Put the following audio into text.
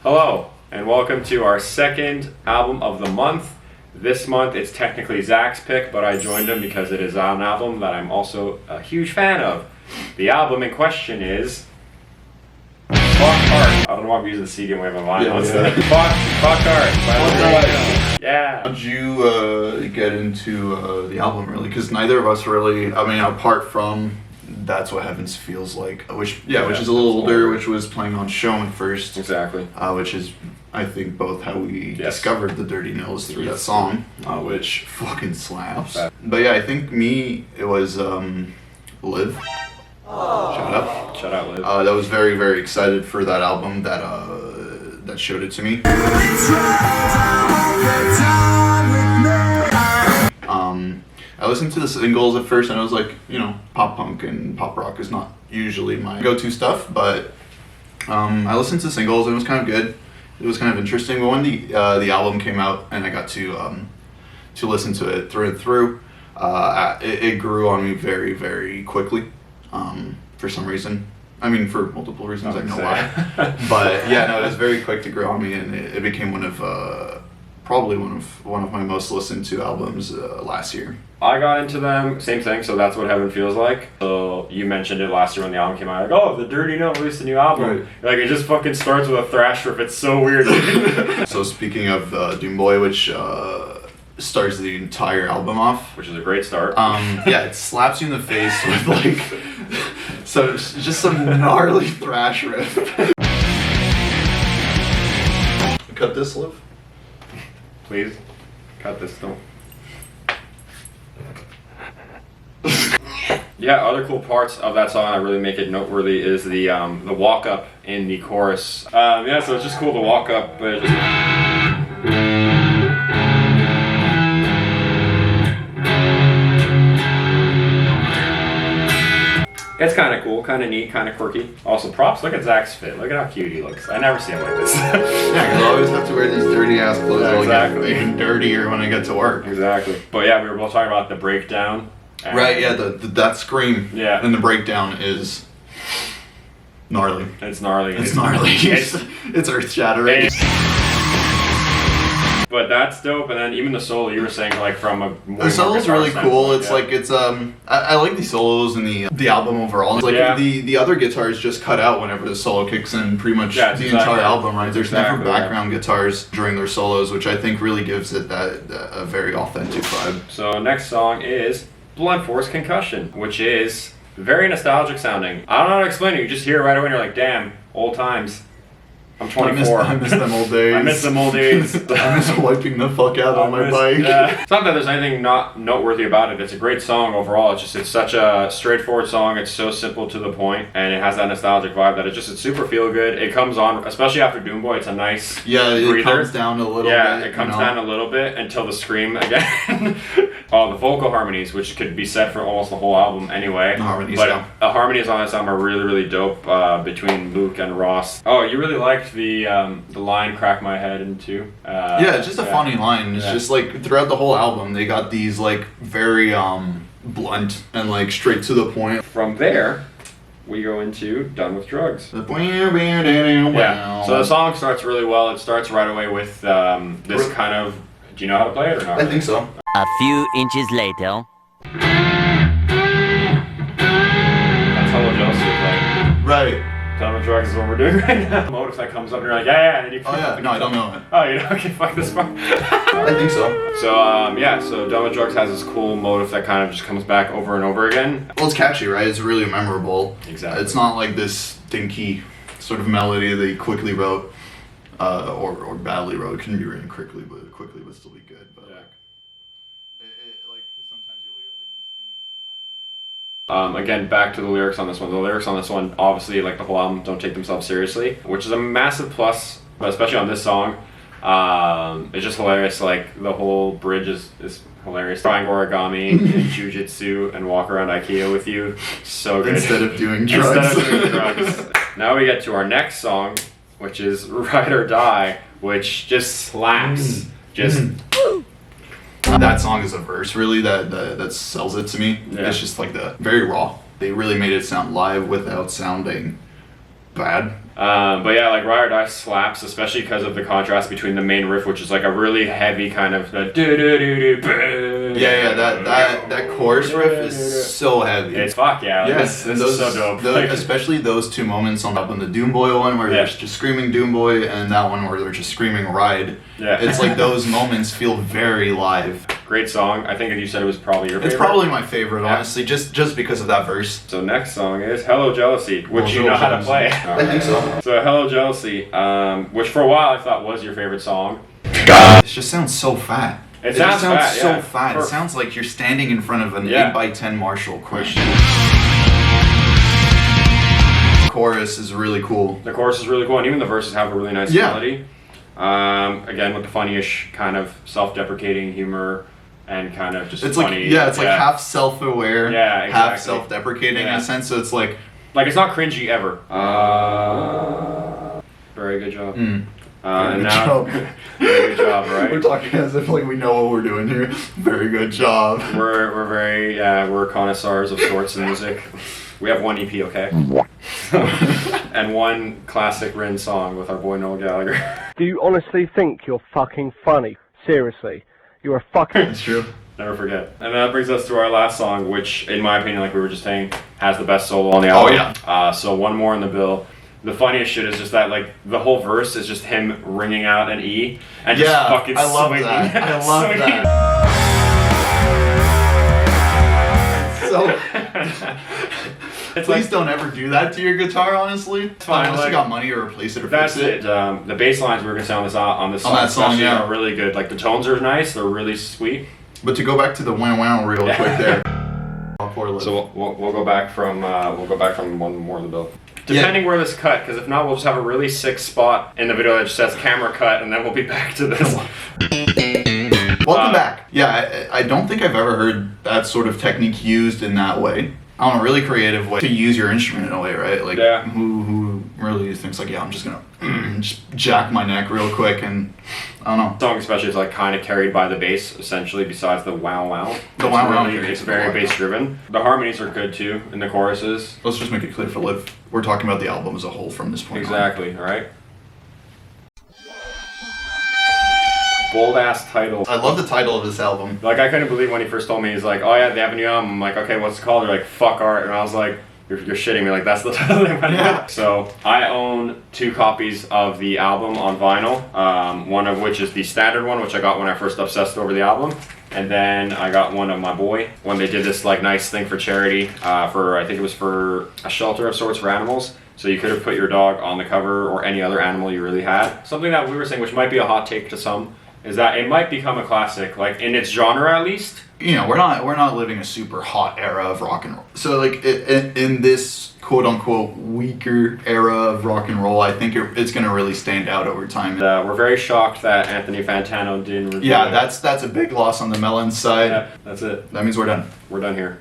Hello, and welcome to our second album of the month. This month it's technically Zach's pick, but I joined him because it is an album that I'm also a huge fan of. The album in question is Fuck Heart. I don't know why I'm using the CD and we have a line on instead. Fuck Heart. Yeah. How'd you get into the album really? Because neither of us really, I mean, apart from That's What Heavens Feels Like, which is a little older, which was playing on Shown first. Exactly. Which is, I think, both how we discovered the Dirty Nil is through that song, which fucking slaps. But yeah, I think it was Liv. Shout out Liv. That was very, very excited for that album that showed it to me. I listened to the singles at first and I was like, pop punk and pop rock is not usually my go-to stuff, but I listened to the singles and it was kind of good. It was kind of interesting, but when the album came out and I got to listen to it through and through, it grew on me very, very quickly. For some reason. I mean, for multiple reasons, I know why. But yeah, no, it was very quick to grow on me, and it became probably one of my most listened to albums last year. I got into them, same thing, so That's What Heaven Feels Like. So you mentioned it last year when the album came out, like, oh, the Dirty Nil released a new album. Right. Like, it just fucking starts with a thrash riff, it's so weird. So speaking of Doom Boy, which starts the entire album off. Which is a great start. Yeah, it slaps you in the face with like, so it's just some gnarly thrash riff. Cut this, Liv. Please, cut this, don't. Yeah, other cool parts of that song that really make it noteworthy is the walk up in the chorus. Yeah, so it's just cool to walk up, but just. It's kind of cool, kind of neat, kind of quirky. Also, props. Look at Zach's fit. Look at how cute he looks. I never see him like this. Yeah, because I always have to wear these dirty ass clothes. Yeah, exactly. Even dirtier when I get to work. Exactly. But yeah, we were both talking about the breakdown. Right. Yeah. That scream. Yeah. And the breakdown is gnarly. It's gnarly. It's gnarly. It's earth shattering. But that's dope, and then even the solo you were saying, like from a the solo's really cool. It's like I like the solos and the album overall. It's like the other guitars just cut out whenever the solo kicks in. Pretty much the entire album, right? There's never background guitars during their solos, which I think really gives it a very authentic vibe. So next song is Blunt Force Concussion, which is very nostalgic sounding. I don't know how to explain it. You just hear it right away, and you're like, damn, old times. I'm 24. I miss them old days. I miss them old days. I miss wiping the fuck out on my bike. It's not that there's anything not noteworthy about it. It's a great song overall. It's such a straightforward song. It's so simple to the point, and it has that nostalgic vibe that it's super feel good. It comes on, especially after Doom Boy. It's a nice breather. It comes down a little bit. Yeah, it comes down a little bit until the scream again. The vocal harmonies, which could be said for almost the whole album anyway. The harmonies on this album are really, really dope between Luke and Ross. Oh, you really liked the line "crack my head into." It's just a funny line. It's just like throughout the whole album, they got these like very blunt and like straight to the point. From there, we go into "Done with Drugs." So the song starts really well. It starts right away with this kind of. Do you know how to play it or not? I think so. A few inches later. That's how Josie would play. Right. Done with Drugs is what we're doing right now. Motive that comes up and you're like, yeah, and then you. Oh yeah. No, I don't know it. Oh, you know? Okay, fuck this part. I think so. So Done with Drugs has this cool motive that kind of just comes back over and over again. Well, it's catchy, right? It's really memorable. Exactly. It's not like this dinky sort of melody that he quickly wrote, or badly wrote. It can be written quickly, but still be good. But sometimes you'll hear like these themes, Again, back to the lyrics on this one. The lyrics on this one, obviously, like the whole album, don't take themselves seriously, which is a massive plus, but especially on this song. It's just hilarious. Like, the whole bridge is hilarious. Trying origami and jujitsu and walk around IKEA with you. So good. Instead of doing drugs. Now we get to our next song, which is Ride or Die, which just slaps. That song is a verse really that sells it to me. Yeah. It's just like the very raw. They really made it sound live without sounding bad. But yeah, like Ride or Die slaps, especially because of the contrast between the main riff, which is like a really heavy kind of that chorus riff is so heavy. It's fuck yeah. Yes, this is so dope. Especially those two moments on the Doom Boy one where they're just screaming Doom Boy, and that one where they're just screaming Ride. Yeah. It's like those moments feel very live. Great song. I think you said it was probably your favorite. It's probably my favorite, honestly, just because of that verse. So next song is Hello Jealousy, which you know how to play. I think so. So Hello Jealousy, which for a while I thought was your favorite song. It just sounds so fat. It sounds fat, so fat. It sounds like you're standing in front of an 8x10 Marshall question. The chorus is really cool. The chorus is really cool, and even the verses have a really nice melody. Again, with the funny-ish kind of self-deprecating humor and kind of just funny. It's like half self-aware, half self-deprecating in a sense. So it's like it's not cringy ever. Very good job. Very good job, right? We're talking as if like we know what we're doing here. Very good job. We're very we're connoisseurs of sorts in music. We have one EP, okay? And one classic Rin song with our boy Noel Gallagher. Do you honestly think you're fucking funny? Seriously, you're a fucking. That's true. Never forget. And that brings us to our last song, which, in my opinion, like we were just saying, has the best solo on the album. Oh yeah. So one more in the bill. The funniest shit is just that, like, the whole verse is just him ringing out an E and just fucking I love swinging. that. I love that. Please don't ever do that to your guitar, honestly. It's fine, unless you got money to replace it or that's fix it. The bass lines we were gonna say on this song, that song, are really good. Like the tones are nice, they're really sweet. But to go back to the wow real quick there. So we'll go back from one more in the bill. Depending where this cut, because if not, we'll just have a really sick spot in the video that just says camera cut, and then we'll be back to this. Welcome back. Yeah, I don't think I've ever heard that sort of technique used in that way. On a really creative way to use your instrument in a way, right? Like, who really thinks like, I'm just gonna just jack my neck real quick, and I don't know. The song especially is like kind of carried by the bass, essentially, besides the wow. It's very bass driven. The harmonies are good too in the choruses. Let's just make it clear for Liv. We're talking about the album as a whole from this point on. Exactly, alright? Bold ass title. I love the title of this album. Like, I couldn't believe when he first told me, he's like, oh yeah, they have a new album. I'm like, okay, what's it called? They're like, fuck art. And I was like, you're shitting me. Like, that's the title they went with. So, I own 2 copies of the album on vinyl. One of which is the standard one, which I got when I first obsessed over the album. And then I got one of my boy when they did this like nice thing for charity I think it was for a shelter of sorts for animals. So you could have put your dog on the cover or any other animal you really had. Something that we were saying, which might be a hot take to some, is that it might become a classic, like in its genre at least. You know, we're not living a super hot era of rock and roll. So like in this quote unquote weaker era of rock and roll, I think it's going to really stand out over time. We're very shocked that Anthony Fantano didn't review it. That's a big loss on the Melons side. Yeah, that's it. That means we're done. We're done here.